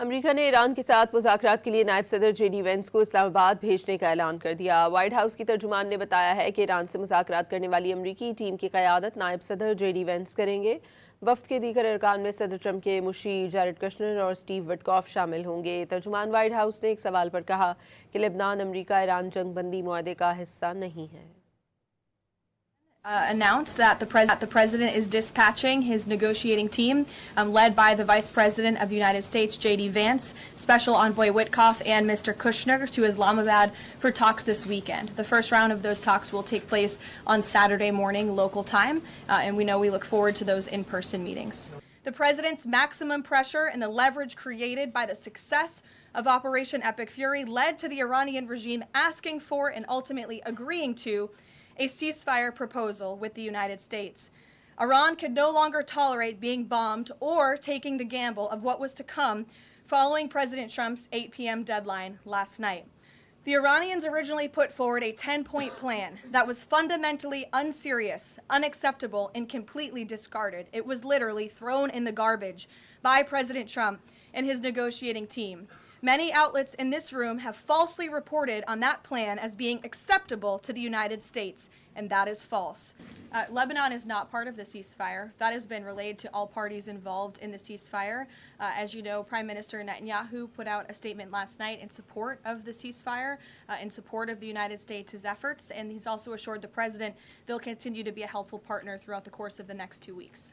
America ने Iran के साथ मुज़ाकरात के लिए नायब सदर जेडी वेंस को इस्लामाबाद भेजने का ऐलान कर दिया। व्हाइट हाउस की तर्जुमान ने बताया है कि ईरान से मुज़ाकरात करने वाली अमरीकी टीम की क़यादत नायब सदर जेडी वेंस करेंगे। वफ्द के दीगर अरकान में सदर ट्रंप के मुशीर जैरेड कुशनर और स्टीव विटकॉफ शामिल होंगे। तर्जुमान व्हाइट हाउस ने एक सवाल पर कहा कि लेबनान अमरीका ईरान जंग बंदी मुआहदे का हिस्सा नहीं है। Announced that the president is dispatching his negotiating team, led by the Vice President of the United States, J.D. Vance, Special Envoy Witkoff, and Mr. Kushner to Islamabad for talks this weekend. The first round of those talks will take place on Saturday morning local time, and we look forward to those in-person meetings. The president's maximum pressure and the leverage created by the success of Operation Epic Fury led to the Iranian regime asking for and ultimately agreeing to a ceasefire proposal with the United States. Iran could no longer tolerate being bombed or taking the gamble of what was to come following President Trump's 8 p.m. deadline last night. The Iranians originally put forward a 10-point plan that was fundamentally unserious, unacceptable, and completely discarded. It was literally thrown in the garbage by President Trump and his negotiating team. Many outlets in this room have falsely reported on that plan as being acceptable to the United States, and that is false. Lebanon is not part of the ceasefire. That has been relayed to all parties involved in the ceasefire. As you know, Prime Minister Netanyahu put out a statement last night in support of the ceasefire, in support of the United States' efforts, and he's also assured the president they'll continue to be a helpful partner throughout the course of the next 2 weeks.